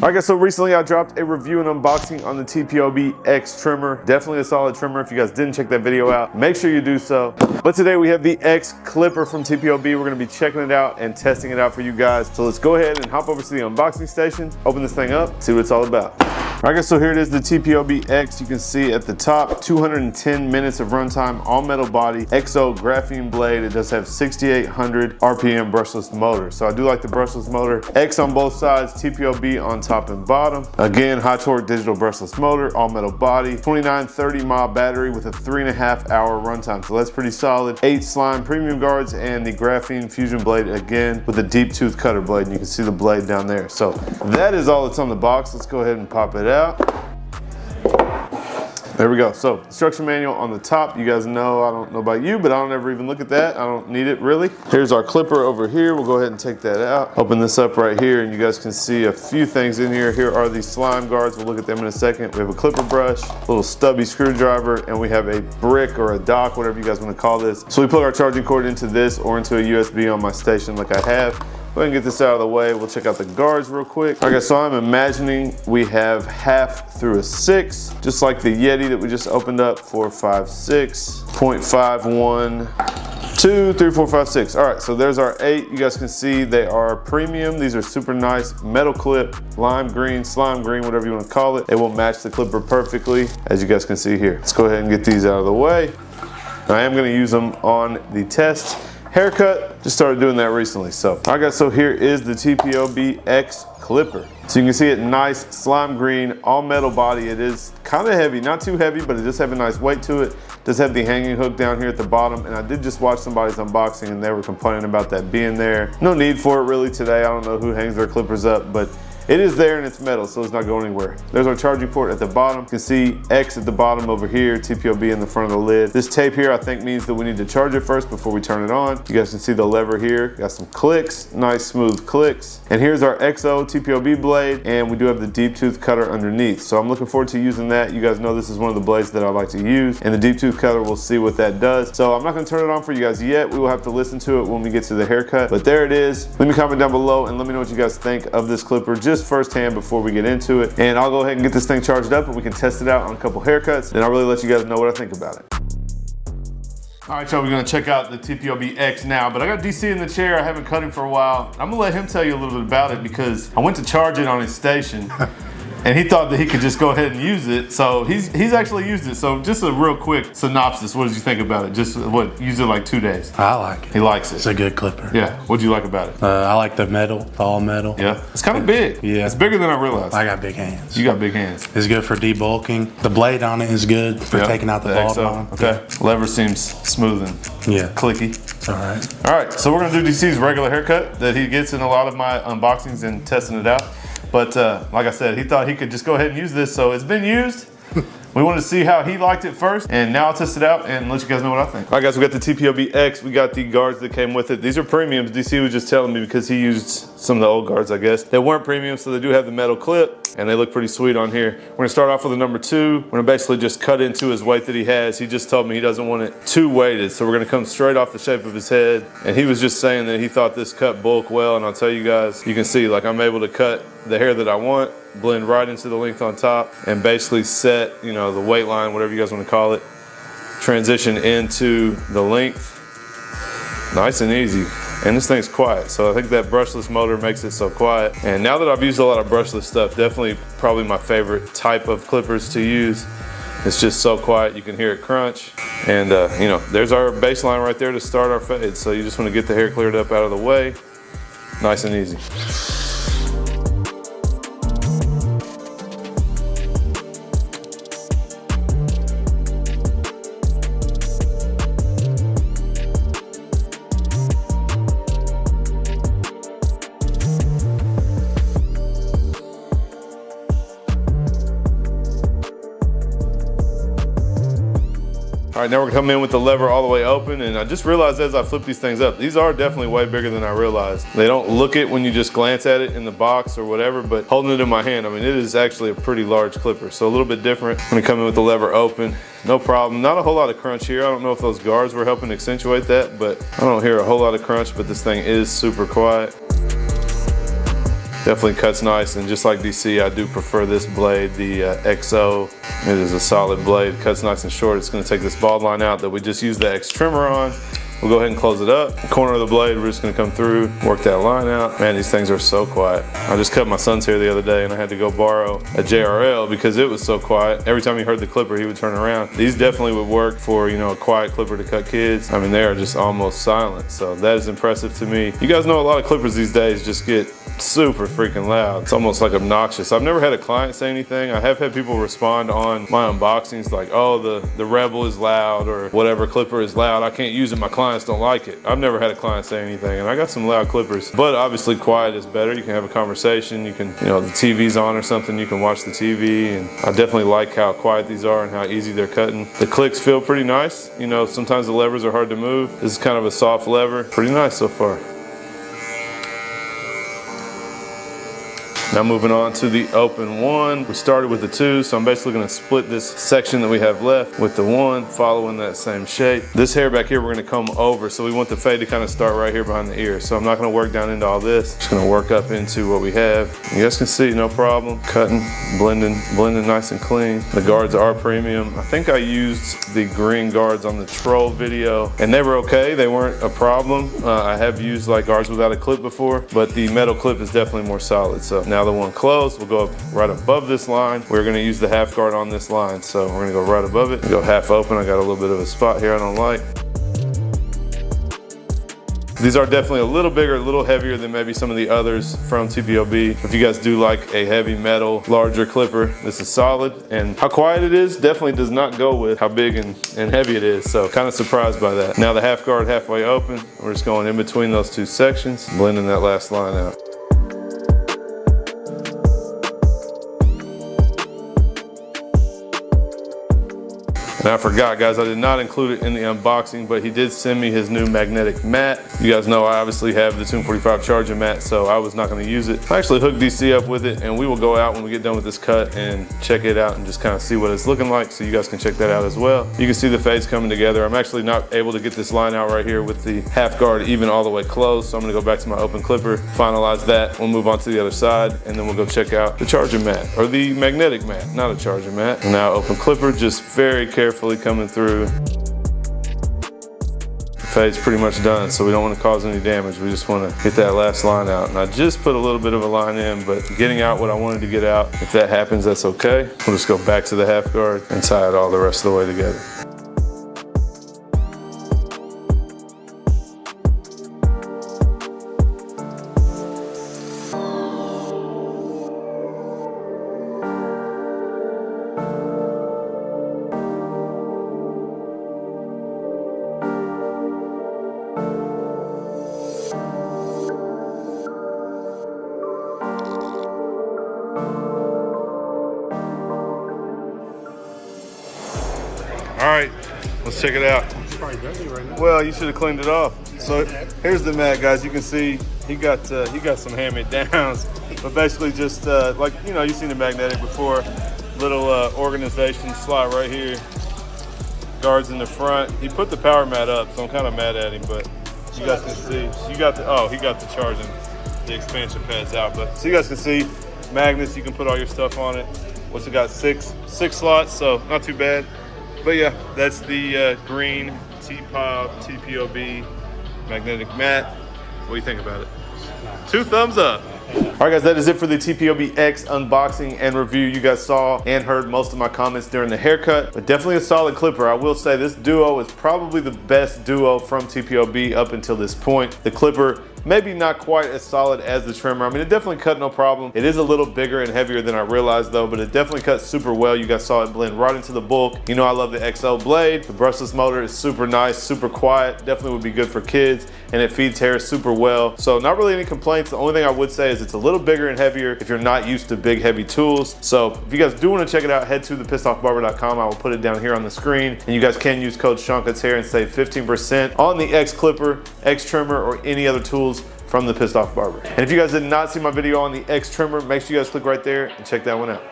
Alright guys, so recently I dropped a review and unboxing on the TPOB X trimmer. Definitely a solid trimmer. If you guys didn't check that video out, make sure you do so. But today we have the X Clipper from TPOB. We're going to be checking it out and testing it out for you guys. So let's go ahead and hop over to the unboxing station, open this thing up, see what it's all about. Alright guys, so here it is, the TPOB X. You can see at the top, 210 minutes of runtime, all metal body, XO graphene blade. It does have 6,800 RPM brushless motor. So I do like the brushless motor. X on both sides, TPOB on top and bottom. Again, high torque digital brushless motor, all metal body, 29-30 mile battery with a 3.5 hour runtime. So that's pretty solid. 8 slime premium guards and the graphene fusion blade again with a deep tooth cutter blade. And you can see the blade down there. So that is all that's on the box. Let's go ahead and pop it out. There we go. So instruction manual on the top. You guys know, I don't know about you, but I don't ever even look at that. I don't need it really. Here's our clipper over here. We'll go ahead and take that out. Open this up right here and you guys can see a few things in here. Here are these slime guards. We'll look at them in a second. We have a clipper brush, a little stubby screwdriver, and we have a brick or a dock, whatever you guys want to call this. So we plug our charging cord into this or into a USB on my station like I have. Go ahead and get this out of the way. We'll check out the guards real quick. Okay, so I'm imagining we have half through a 6, just like the Yeti that we just opened up. 4, 5, 6, 0.51, 2, 3, 4, 5, 6. All right, so there's our 8. You guys can see they are premium. These are super nice metal clip, lime green, slime green, whatever you want to call it. It will match the clipper perfectly, as you guys can see here. Let's go ahead and get these out of the way. I am going to use them on the test haircut. Just started doing that recently. So, all right guys, so here is the TPOB X Clipper. So you can see it nice, slime green, all metal body. It is kind of heavy, not too heavy, but it does have a nice weight to it. It does have the hanging hook down here at the bottom. And I did just watch somebody's unboxing and they were complaining about that being there. No need for it really today. I don't know who hangs their clippers up, but it is there and it's metal, so it's not going anywhere. There's our charging port at the bottom. You can see X at the bottom over here, TPOB in the front of the lid. This tape here I think means that we need to charge it first before we turn it on. You guys can see the lever here. Got some clicks, nice smooth clicks. And here's our XO TPOB blade, and we do have the deep tooth cutter underneath. So I'm looking forward to using that. You guys know this is one of the blades that I like to use, and the deep tooth cutter, we'll see what that does. So I'm not gonna turn it on for you guys yet. We will have to listen to it when we get to the haircut, but there it is. Leave me a comment down below and let me know what you guys think of this clipper just firsthand before we get into it. And I'll go ahead and get this thing charged up and we can test it out on a couple haircuts. And I'll really let you guys know what I think about it. All right, y'all, we're gonna check out the TPOB X now, but I got DC in the chair. I haven't cut him for a while. I'm gonna let him tell you a little bit about it because I went to charge it on his station and he thought that he could just go ahead and use it. So he's actually used it. So just a real quick synopsis. What did you think about it? Just what, used it like 2 days? I like it. He likes it. It's a good clipper. Yeah, what'd you like about it? I like the metal, all metal. Yeah, it's kind of big. Yeah. It's bigger than I realized. I got big hands. You got big hands. It's good for debulking. The blade on it is good for taking out the bald line. Okay, lever seems smooth and clicky. It's all right. All right, so we're gonna do DC's regular haircut that he gets in a lot of my unboxings and testing it out. But like I said, he thought he could just go ahead and use this, so it's been used. We wanted to see how he liked it first, and now I'll test it out and let you guys know what I think. All right guys, we got the TPOB X. We got the guards that came with it. These are premiums. DC was just telling me because he used some of the old guards, I guess. They weren't premium, so they do have the metal clip, and they look pretty sweet on here. We're gonna start off with a number 2. We're gonna basically just cut into his weight that he has. He just told me he doesn't want it too weighted, so we're gonna come straight off the shape of his head. And he was just saying that he thought this cut bulk well, and I'll tell you guys, you can see like I'm able to cut the hair that I want, blend right into the length on top, and basically set, you know, the weight line, whatever you guys want to call it, transition into the length. Nice and easy. And this thing's quiet, so I think that brushless motor makes it so quiet. And now that I've used a lot of brushless stuff, definitely probably my favorite type of clippers to use. It's just so quiet, you can hear it crunch. And you know, there's our baseline right there to start our fade. So you just want to get the hair cleared up out of the way. Nice and easy. All right, now we're coming in with the lever all the way open, and I just realized as I flip these things up, these are definitely way bigger than I realized. They don't look it when you just glance at it in the box or whatever, but holding it in my hand, I mean, it is actually a pretty large clipper, so a little bit different. I'm gonna come in with the lever open, no problem. Not a whole lot of crunch here. I don't know if those guards were helping accentuate that, but I don't hear a whole lot of crunch, but this thing is super quiet. Definitely cuts nice, and just like DC, I do prefer this blade, the XO. It is a solid blade, cuts nice and short. It's gonna take this bald line out that we just used the X trimmer on. We'll go ahead and close it up. The corner of the blade, we're just gonna come through, work that line out. Man, these things are so quiet. I just cut my son's hair the other day and I had to go borrow a JRL because it was so quiet. Every time he heard the clipper, he would turn around. These definitely would work for, you know, a quiet clipper to cut kids. I mean, they are just almost silent. So that is impressive to me. You guys know a lot of clippers these days just get super freaking loud. It's almost like obnoxious. I've never had a client say anything. I have had people respond on my unboxings like, oh, the Rebel is loud or whatever clipper is loud. I can't use it. My clients don't like it. I've never had a client say anything, and I got some loud clippers, but obviously quiet is better. You can have a conversation. You can, you know, the TV's on or something, you can watch the TV, and I definitely like how quiet these are and how easy they're cutting. The clicks feel pretty nice. You know, sometimes the levers are hard to move. This is kind of a soft lever. Pretty nice so far. Now moving on to the open one. We started with the 2, so I'm basically gonna split this section that we have left with the 1, following that same shape. This hair back here, we're gonna comb over, so we want the fade to kind of start right here behind the ear. So I'm not gonna work down into all this. Just gonna work up into what we have. You guys can see, no problem. Cutting, blending nice and clean. The guards are premium. I think I used the green guards on the troll video, and they were okay. They weren't a problem. I have used like guards without a clip before, but the metal clip is definitely more solid. So now the one closed, we'll go up right above this line. We're gonna use the half guard on this line. So we're gonna go right above it, go half open. I got a little bit of a spot here I don't like. These are definitely a little bigger, a little heavier than maybe some of the others from TPOB. If you guys do like a heavy metal, larger clipper, this is solid. And how quiet it is definitely does not go with how big and heavy it is. So kind of surprised by that. Now the half guard halfway open, we're just going in between those 2 sections, blending that last line out. And I forgot, guys, I did not include it in the unboxing, but he did send me his new magnetic mat. You guys know I obviously have the Tomb45 charging mat, so I was not gonna use it. I actually hooked DC up with it, and we will go out when we get done with this cut and check it out and just kind of see what it's looking like, so you guys can check that out as well. You can see the fades coming together. I'm actually not able to get this line out right here with the half guard even all the way closed, so I'm gonna go back to my open clipper, finalize that. We'll move on to the other side, and then we'll go check out the charging mat, or the magnetic mat, not a charging mat. And now open clipper, just very carefully coming through. The fade's pretty much done, so we don't want to cause any damage. We just want to get that last line out. And I just put a little bit of a line in, but getting out what I wanted to get out, if that happens, that's okay. We'll just go back to the half guard and tie it all the rest of the way together. All right, let's check it out. It's probably dirty right now. Well, you should have cleaned it off. So here's the mat, guys. You can see he got some hand-me-downs, but basically just like, you know, you've seen the magnetic before. Little organization slot right here. Guards in the front. He put the power mat up, so I'm kind of mad at him, but you guys can see. You got the, oh, he got the charging, the expansion pads out, but so you guys can see magnets. You can put all your stuff on it. What's it got? Six slots, so not too bad. But yeah, that's the green TPOB magnetic mat. What do you think about it? 2 thumbs up. All right, guys, that is it for the TPOB X unboxing and review. You guys saw and heard most of my comments during the haircut, but definitely a solid clipper. I will say this duo is probably the best duo from TPOB up until this point. The clipper, maybe not quite as solid as the trimmer. I mean, it definitely cut no problem. It is a little bigger and heavier than I realized though, but it definitely cuts super well. You guys saw it blend right into the bulk. You know I love the XL blade. The brushless motor is super nice, super quiet. Definitely would be good for kids, and it feeds hair super well. So not really any complaints. The only thing I would say is it's a little bigger and heavier if you're not used to big, heavy tools. So if you guys do want to check it out, head to thepissedoffbarber.com. I will put it down here on the screen, and you guys can use code Seancutshair and save 15% on the X clipper, X trimmer, or any other tools from the Pissed Off Barber. And if you guys did not see my video on the X trimmer, make sure you guys click right there and check that one out.